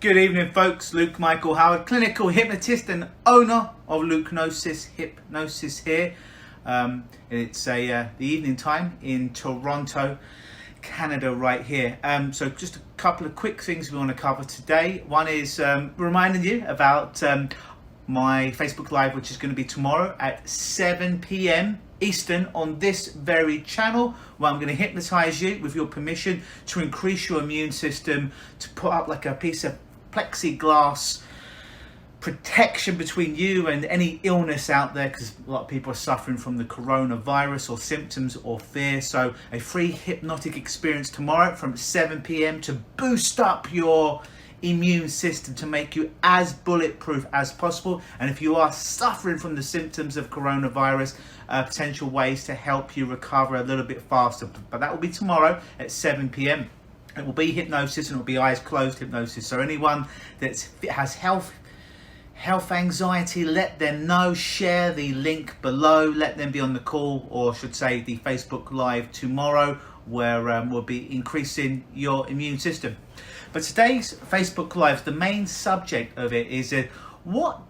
Good evening, folks. Luke Michael Howard, clinical hypnotist and owner of Lukenosis Hypnosis here. It's the evening time in Toronto, Canada, right here. So just a couple of quick things we want to cover today. One is reminding you about my Facebook Live, which is going to be tomorrow at 7 p.m. Eastern on this very channel, where I'm going to hypnotize you with your permission to increase your immune system, to put up like a piece of plexiglass protection between you and any illness out there, because a lot of people are suffering from the coronavirus or symptoms or fear. So a free hypnotic experience tomorrow from 7 p.m. to boost up your immune system, to make you as bulletproof as possible. And if you are suffering from the symptoms of coronavirus, potential ways to help you recover a little bit faster. But that will be tomorrow at 7 p.m. It will be hypnosis, and it will be eyes closed hypnosis. So anyone that has health anxiety, let them know. Share the link below. Let them be on the call, or I should say the Facebook Live tomorrow, where we'll be increasing your immune system. But today's Facebook Live, the main subject of it is what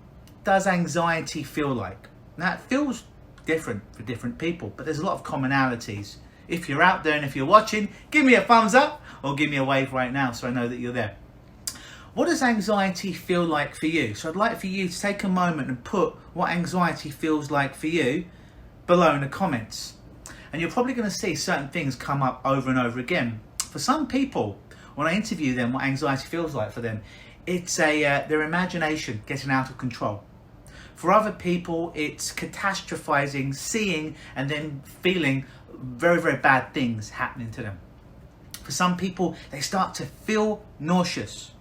does anxiety feel like? Now, it feels different for different people, but there's a lot of commonalities. If you're out there and if you're watching, give me a thumbs up or give me a wave right now so I know that you're there. What does anxiety feel like for you? So I'd like for you to take a moment and put what anxiety feels like for you below in the comments. And you're probably going to see certain things come up over and over again. For some people, when I interview them, what anxiety feels like for them, it's their imagination getting out of control. For other people, it's catastrophizing, seeing and then feeling very, very bad things happening to them. For some people, they start to feel nauseous.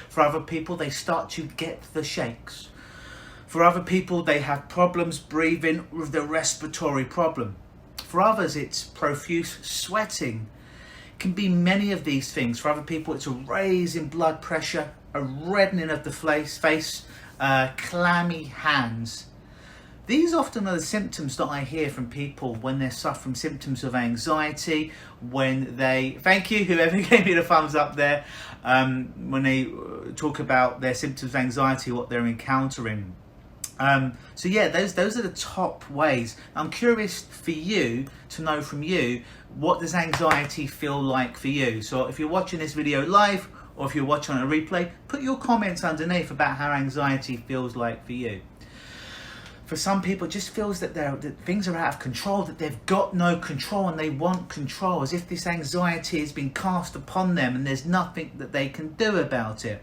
For other people, they start to get the shakes. For other people, they have problems breathing with the respiratory problem. For others, it's profuse sweating. It can be many of these things. For other people, it's a raise in blood pressure, a reddening of the face, clammy hands. These often are the symptoms that I hear from people when they're suffering symptoms of anxiety, when they, thank you, whoever gave me the thumbs up there, when they talk about their symptoms of anxiety, what they're encountering. So yeah, those are the top ways. I'm curious for you to know from you, what does anxiety feel like for you? So if you're watching this video live, or if you're watching on a replay, put your comments underneath about how anxiety feels like for you. For some people, it just feels that things are out of control, that they've got no control and they want control, as if this anxiety has been cast upon them and there's nothing that they can do about it.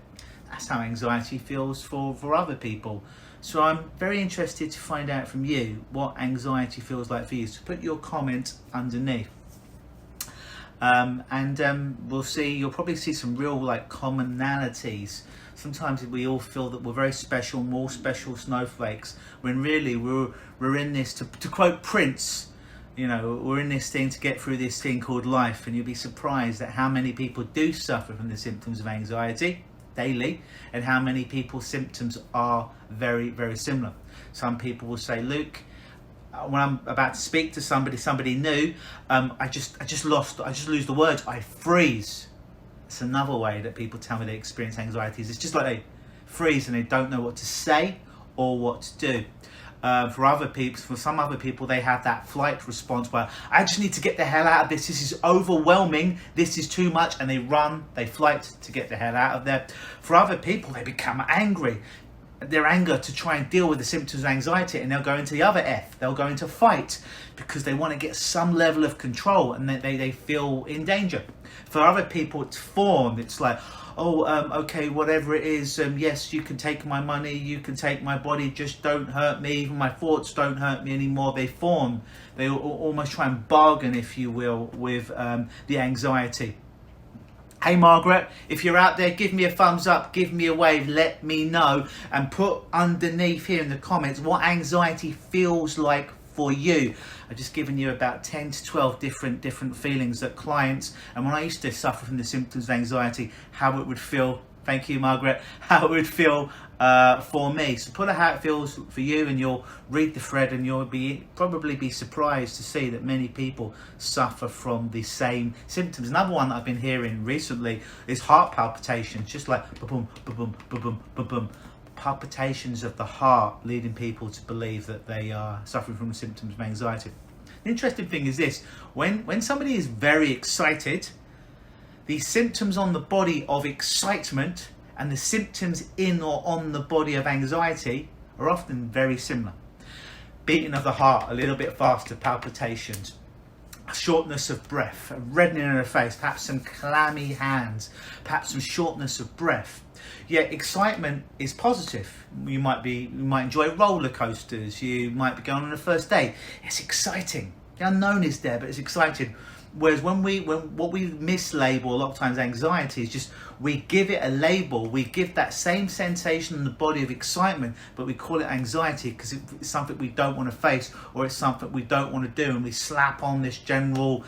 That's how anxiety feels for other people. So I'm very interested to find out from you what anxiety feels like for you. So put your comment underneath. We'll see, you'll probably see some real commonalities. Sometimes we all feel that we're very special, more special snowflakes, when really we're in this, to quote Prince, we're in this thing to get through this thing called life. And you'll be surprised at how many people do suffer from the symptoms of anxiety daily, and how many people's symptoms are very, very similar. Some people will say, Luke, when I'm about to speak to somebody new, I just lose the words, I freeze. It's another way that people tell me they experience anxiety. It's just like they freeze and they don't know what to say or what to do. For some other people, they have that flight response where I just need to get the hell out of this. This is overwhelming. This is too much. And they run, they flight to get the hell out of there. For other people, they become angry. Their anger to try and deal with the symptoms of anxiety, and they'll go into the other F. They'll go into fight because they want to get some level of control, and they feel in danger. For other people, it's form. It's like, okay, whatever it is, yes, you can take my money, you can take my body, just don't hurt me. Even my thoughts don't hurt me anymore. They form. They almost try and bargain, if you will, with the anxiety. Hey Margaret, if you're out there, give me a thumbs up, give me a wave, let me know, and put underneath here in the comments what anxiety feels like for you. I've just given you about 10 to 12 different feelings that clients, and when I used to suffer from the symptoms of anxiety, how it would feel. thank you, Margaret, how it would feel for me. So put how it feels for you, and you'll read the thread, and you'll probably be surprised to see that many people suffer from the same symptoms. Another one that I've been hearing recently is heart palpitations, just like boom, boom, boom, boom, boom. Palpitations of the heart, leading people to believe that they are suffering from the symptoms of anxiety. The interesting thing is this: when somebody is very excited, the symptoms on the body of excitement and the symptoms in or on the body of anxiety are often very similar. Beating of the heart a little bit faster, palpitations, shortness of breath, a reddening in the face, perhaps some clammy hands, perhaps some shortness of breath. Yet excitement is positive. You might enjoy roller coasters. You might be going on a first date. It's exciting. The unknown is there, but it's exciting. Whereas what we mislabel a lot of times anxiety is just we give it a label. We give that same sensation in the body of excitement, but we call it anxiety because it's something we don't want to face, or it's something we don't want to do, and we slap on this general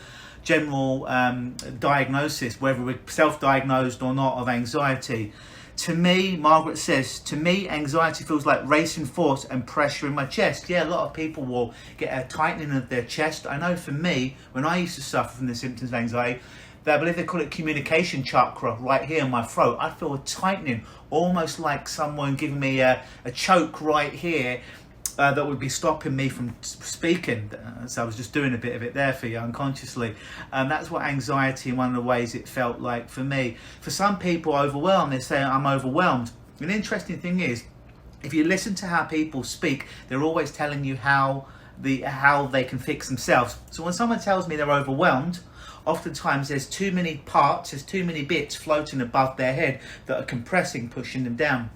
diagnosis, whether we're self-diagnosed or not, of anxiety. To me, Margaret says, to me, anxiety feels like racing thoughts and pressure in my chest. Yeah, a lot of people will get a tightening of their chest. I know for me, when I used to suffer from the symptoms of anxiety, I believe they call it communication chakra right here in my throat. I feel a tightening, almost like someone giving me a choke right here. That would be stopping me from speaking. So I was just doing a bit of it there for you unconsciously. That's what anxiety, in one of the ways it felt like for me. For some people, overwhelmed, they say I'm overwhelmed. An interesting thing is, if you listen to how people speak, they're always telling you how they can fix themselves. So when someone tells me they're overwhelmed, oftentimes there's too many parts, there's too many bits floating above their head that are compressing, pushing them down.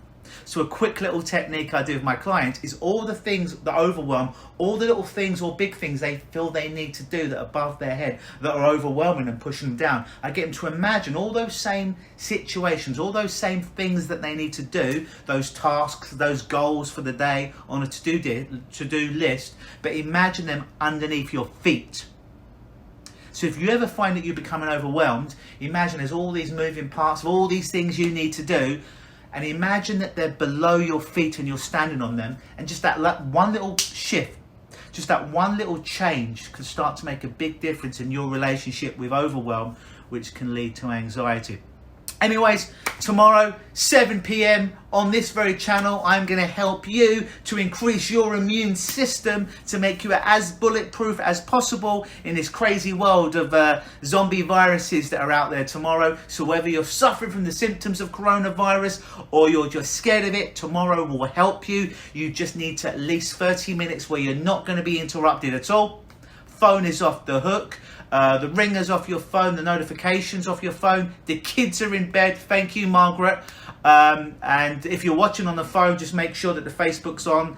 So a quick little technique I do with my clients is all the things that overwhelm, all the little things or big things they feel they need to do that are above their head, that are overwhelming and pushing them down. I get them to imagine all those same situations, all those same things that they need to do, those tasks, those goals for the day on a to-do list, but imagine them underneath your feet. So if you ever find that you're becoming overwhelmed, imagine there's all these moving parts of all these things you need to do, and imagine that they're below your feet and you're standing on them, and just that one little shift, just that one little change can start to make a big difference in your relationship with overwhelm, which can lead to anxiety. Anyways, tomorrow, 7 p.m. on this very channel, I'm going to help you to increase your immune system to make you as bulletproof as possible in this crazy world of zombie viruses that are out there tomorrow. So whether you're suffering from the symptoms of coronavirus or you're just scared of it, tomorrow will help you. You just need to at least 30 minutes where you're not going to be interrupted at all. Phone is off the hook. The ringers off your phone, the notifications off your phone, the kids are in bed. Thank you, Margaret. And if you're watching on the phone, just make sure that the Facebook's on.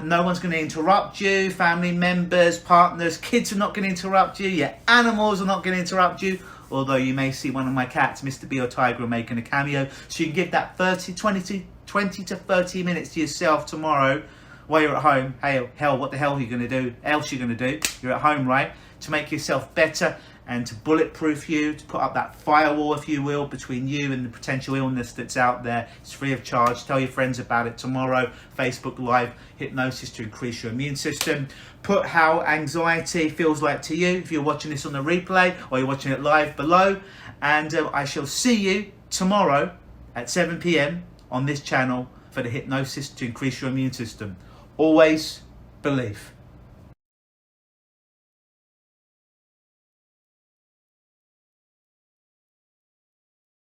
No one's going to interrupt you. Family members, partners, kids are not going to interrupt you. Your animals are not going to interrupt you. Although you may see one of my cats, Mr. B or Tiger, making a cameo. So you can give that 20 to 30 minutes to yourself tomorrow while you're at home. Hey, hell, what the hell are you going to do? Else you're going to do? You're at home, right? To make yourself better and to bulletproof you, to put up that firewall, if you will, between you and the potential illness that's out there. It's free of charge. Tell your friends about it tomorrow. Facebook Live, hypnosis to increase your immune system. Put how anxiety feels like to you if you're watching this on the replay or you're watching it live below. And I shall see you tomorrow at 7 p.m. on this channel for the hypnosis to increase your immune system. Always believe.